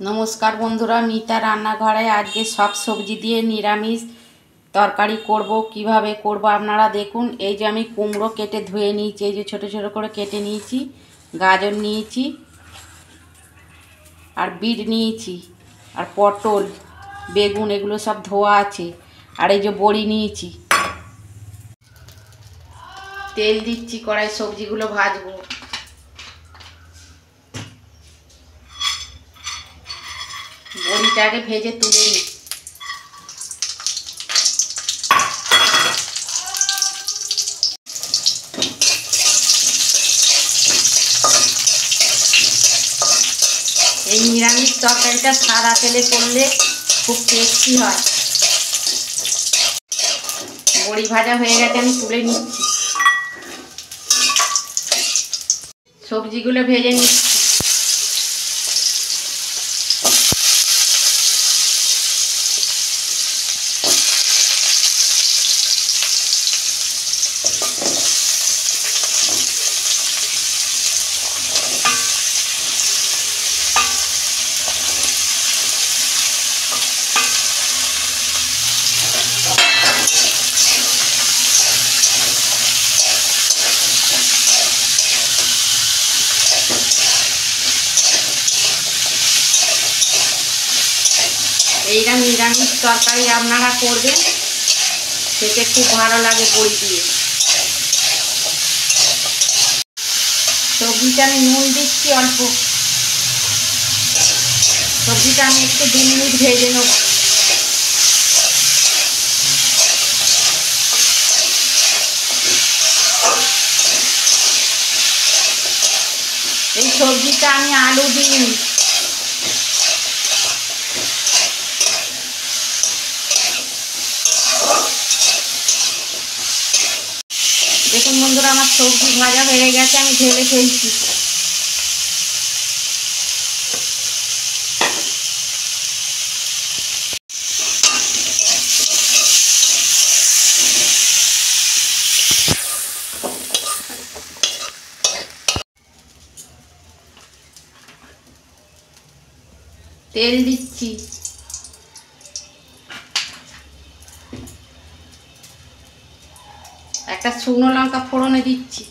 नमस्कार बंधुरा नीता रान्नाघरे आज के सब सब्जी दिए निरामिष तरकारी करब किभाबे करब आपनारा देखुन। এই যে আমি কুমড়ো কেটে ধুয়ে নিয়েছি, এই যে ছোট ছোট করে কেটে নিয়েছি, গাজর নিয়েছি আর বিট নিয়েছি আর পটল বেগুন এগুলো সব ধোয়া আছে। আর এই যে বড়ি নিয়েছি, তেল দিচ্ছি কড়াই, সবজিগুলো ভাজবো। বড়িটাকে ভেজে তুলে নিই। এই নিরামিষ তরকারিটা সাদা তেলে করলে খুব টেস্টি হয়। বড়ি ভাজা হয়ে গেছে, আমি তুলে নিচ্ছি। সবজিগুলো ভেজে নিচ্ছি। এইটা নিরামিষ তরকারি আপনারা করবেন, খেতে খুব ভালো লাগে বড়ি দিয়ে। সবজিটা আমি নুন দিচ্ছি অল্প। সবজিটা আমি একটু 2 মিনিট ভেজে নেব। এই সবজিটা আমি আলু দিইনি। দেখুন বন্ধুরা, আমার সবজি ভাজা হয়ে গেছে, আমি ঢেলে ফেলছি। তেল দিচ্ছি। একটা শুকনো লঙ্কা ফোড়নে দিচ্ছি।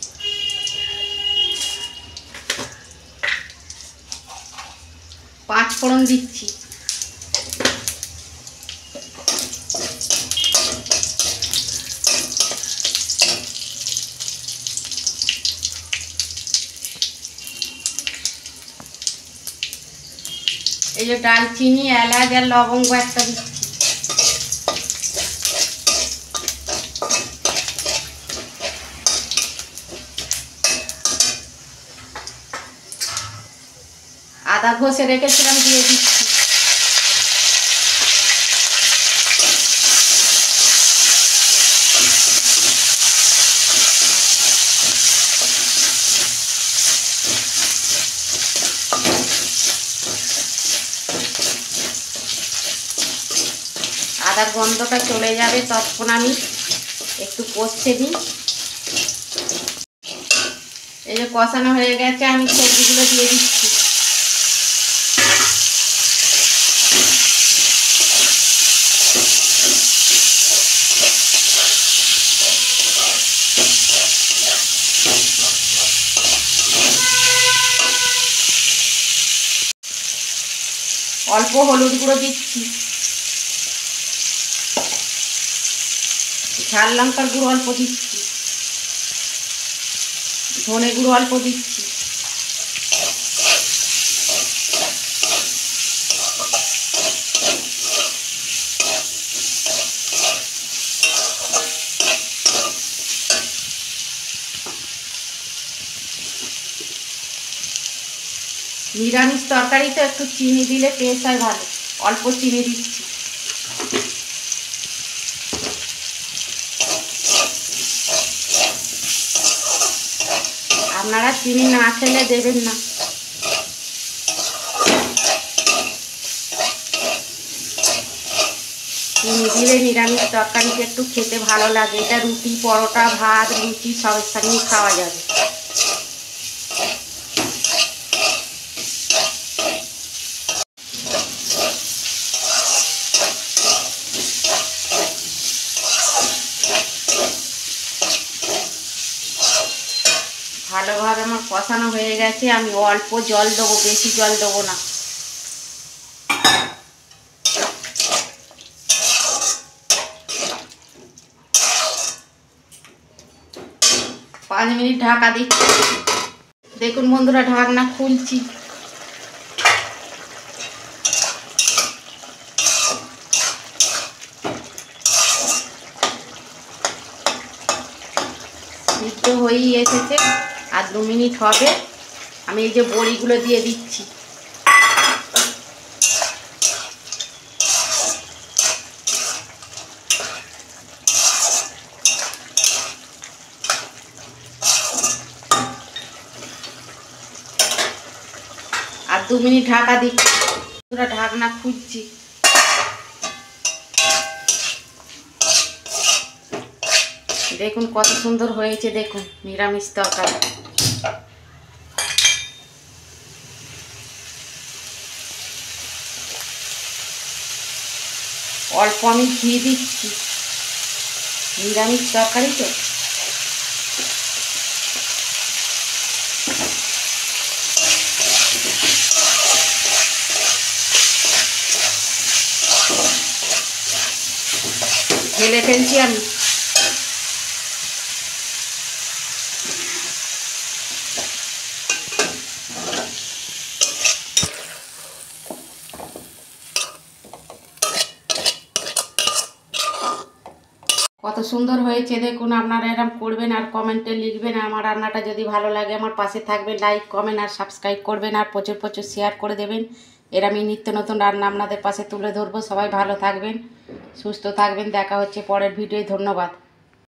পাঁচ ফোড়ন দিচ্ছি। এই যে ডালচিনি, এলাচ আর লবঙ্গ একটা দিচ্ছি। আদা ঘষে রেখেছিলাম, দিয়ে দিচ্ছি। আদার গন্ধটা চলে যাবে, ততক্ষণ আমি একটু কষতে দিই। এই যে কষানো হয়ে গেছে, আমি সবজিগুলো দিয়ে দিচ্ছি। অল্প হলুদ গুঁড়ো দিচ্ছি। ঝাল লঙ্কার গুঁড়ো অল্প দিচ্ছি। ধনে গুঁড়ো অল্প দিচ্ছি। নিরামিষ তরকারিতে একটু চিনি দিলে টেস্ট হয় ভালো, অল্প চিনি দিচ্ছি। আপনারা চিনি না খেলে দেবেন না। চিনি দিলে নিরামিষ তরকারিতে একটু খেতে ভালো লাগে। এটা রুটি, পরোটা, ভাত, লুচি সবের সঙ্গেই খাওয়া যাবে। কষানো হয়ে গেছে, আমি অল্প জল দেবো, বেশি জল দেবো না। পাঁচ মিনিট ঢাকা দিচ্ছি। দেখুন বন্ধুরা, ঢাকনা খুলছি। সিদ্ধ হয়েই এসেছে, আর 2 মিনিট হবে। আমি এই যে বড়িগুলো দিয়ে দিচ্ছি। আর 2 মিনিট ঢাকা দিচ্ছি। পুরো ঢাকনা খুঁজছি। দেখুন কত সুন্দর হয়েছে, দেখুন নিরামিষ তরকারি। অল্প আমি ঘি দিচ্ছি, নিরামিষ তরকারি তো। ঢেলে ফেলছি আমি। কত সুন্দর হয়েছে দেখুন। আপনারা এরকম করবেন আর কমেন্টে লিখবেন। আমার রান্নাটা যদি ভালো লাগে আমার পাশে থাকবেন, লাইক কমেন্ট আর সাবস্ক্রাইব করবেন, আর প্রচুর প্রচুর শেয়ার করে দেবেন। আমি নিত্য নতুন রান্না আপনাদের পাশে তুলে ধরবো। সবাই ভালো থাকবেন, সুস্থ থাকবেন। দেখা হচ্ছে পরের ভিডিওয়। ধন্যবাদ।